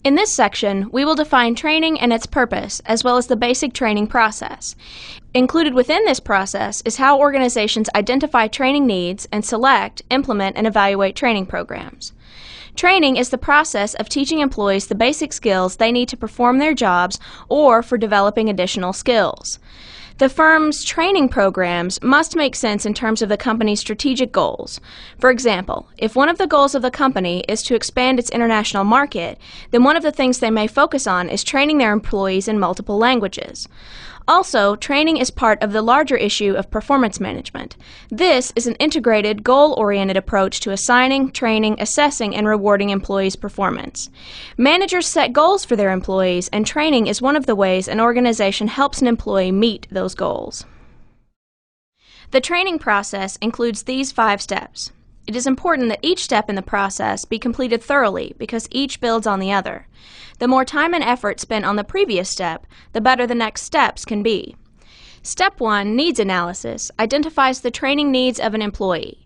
In this section, we will define training and its purpose, as well as the basic training process. Included within this process is how organizations identify training needs and select, implement, and evaluate training programs. Training is the process of teaching employees the basic skills they need to perform their jobs or for developing additional skills. The firm's training programs must make sense in terms of the company's strategic goals. For example, if one of the goals of the company is to expand its international market, then one of the things they may focus on is training their employees in multiple languages. Also, training is part of the larger issue of performance management. This is an integrated, goal-oriented approach to assigning, training, assessing, and rewarding employees' performance. Managers set goals for their employees, and training is one of the ways an organization helps an employee meet those goals. The training process includes these 5 steps. It is important that each step in the process be completed thoroughly because each builds on the other. The more time and effort spent on the previous step, the better the next steps can be. Step 1, Needs Analysis, identifies the training needs of an employee.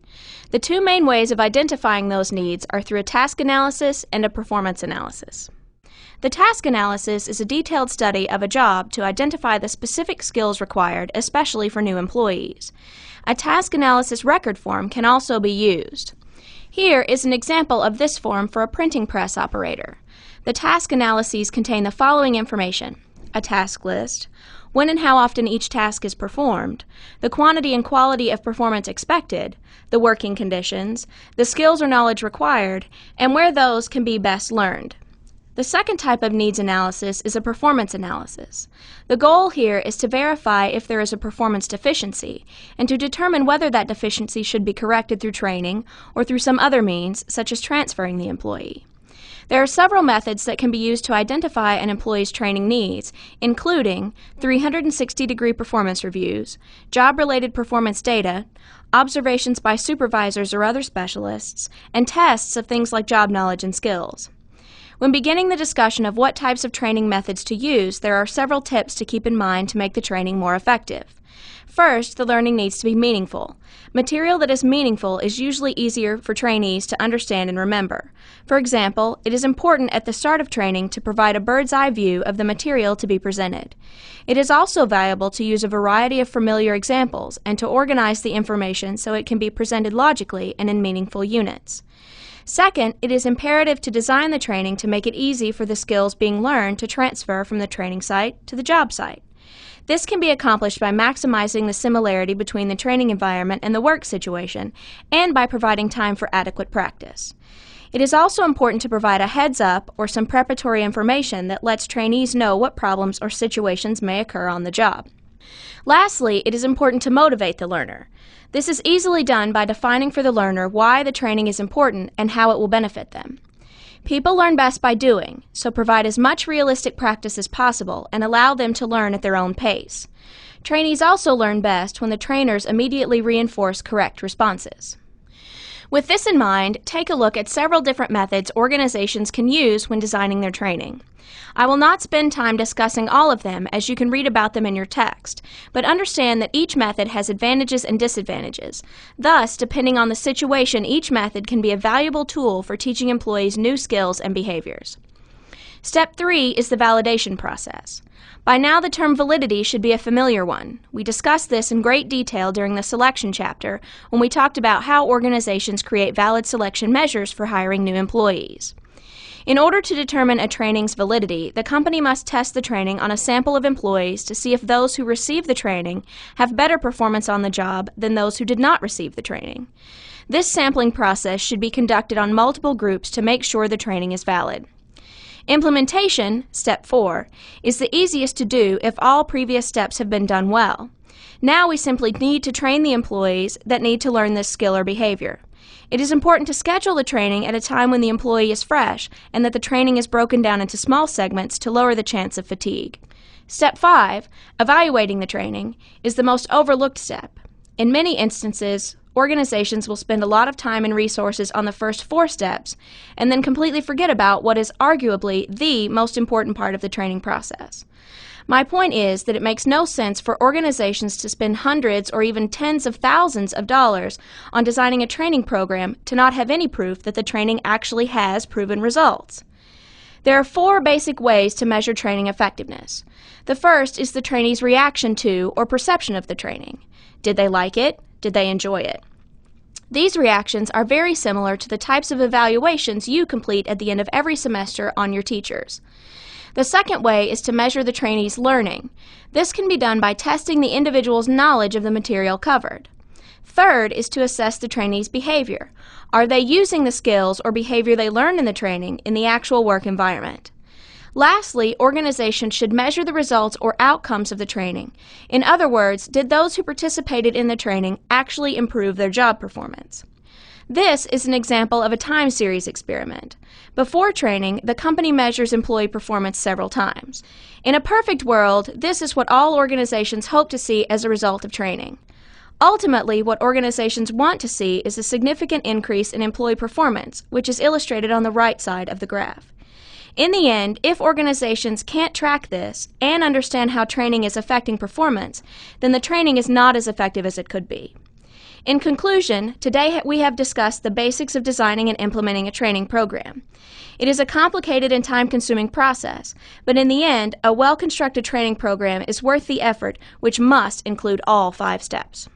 The 2 main ways of identifying those needs are through a task analysis and a performance analysis. The task analysis is a detailed study of a job to identify the specific skills required, especially for new employees. A task analysis record form can also be used. Here is an example of this form for a printing press operator. The task analyses contain the following information: a task list, when and how often each task is performed, the quantity and quality of performance expected, the working conditions, the skills or knowledge required, and where those can be best learned. The second type of needs analysis is a performance analysis. The goal here is to verify if there is a performance deficiency and to determine whether that deficiency should be corrected through training or through some other means, such as transferring the employee. There are several methods that can be used to identify an employee's training needs, including 360-degree performance reviews, job-related performance data, observations by supervisors or other specialists, and tests of things like job knowledge and skills. When beginning the discussion of what types of training methods to use, there are several tips to keep in mind to make the training more effective. First, the learning needs to be meaningful. Material that is meaningful is usually easier for trainees to understand and remember. For example, it is important at the start of training to provide a bird's-eye view of the material to be presented. It is also valuable to use a variety of familiar examples and to organize the information so it can be presented logically and in meaningful units. Second, it is imperative to design the training to make it easy for the skills being learned to transfer from the training site to the job site. This can be accomplished by maximizing the similarity between the training environment and the work situation, and by providing time for adequate practice. It is also important to provide a heads-up or some preparatory information that lets trainees know what problems or situations may occur on the job. Lastly, it is important to motivate the learner. This is easily done by defining for the learner why the training is important and how it will benefit them. People learn best by doing, so provide as much realistic practice as possible and allow them to learn at their own pace. Trainees also learn best when the trainers immediately reinforce correct responses. With this in mind, take a look at several different methods organizations can use when designing their training. I will not spend time discussing all of them, as you can read about them in your text, but understand that each method has advantages and disadvantages. Thus, depending on the situation, each method can be a valuable tool for teaching employees new skills and behaviors. Step 3 is the validation process. By now, the term validity should be a familiar one. We discussed this in great detail during the selection chapter when we talked about how organizations create valid selection measures for hiring new employees. In order to determine a training's validity, the company must test the training on a sample of employees to see if those who receive the training have better performance on the job than those who did not receive the training. This sampling process should be conducted on multiple groups to make sure the training is valid. Implementation, step 4, is the easiest to do if all previous steps have been done well. Now we simply need to train the employees that need to learn this skill or behavior. It is important to schedule the training at a time when the employee is fresh and that the training is broken down into small segments to lower the chance of fatigue. Step 5, evaluating the training, is the most overlooked step. In many instances, organizations will spend a lot of time and resources on the first 4 steps and then completely forget about what is arguably the most important part of the training process. My point is that it makes no sense for organizations to spend hundreds or even tens of thousands of dollars on designing a training program to not have any proof that the training actually has proven results. There are 4 basic ways to measure training effectiveness. The first is the trainee's reaction to or perception of the training. Did they like it? Did they enjoy it? These reactions are very similar to the types of evaluations you complete at the end of every semester on your teachers. The second way is to measure the trainee's learning. This can be done by testing the individual's knowledge of the material covered. Third is to assess the trainee's behavior. Are they using the skills or behavior they learned in the training in the actual work environment? Lastly, organizations should measure the results or outcomes of the training. In other words, did those who participated in the training actually improve their job performance? This is an example of a time series experiment. Before training, the company measures employee performance several times. In a perfect world, this is what all organizations hope to see as a result of training. Ultimately, what organizations want to see is a significant increase in employee performance, which is illustrated on the right side of the graph. In the end, if organizations can't track this and understand how training is affecting performance, then the training is not as effective as it could be. In conclusion, today we have discussed the basics of designing and implementing a training program. It is a complicated and time-consuming process, but in the end, a well-constructed training program is worth the effort, which must include all 5 steps.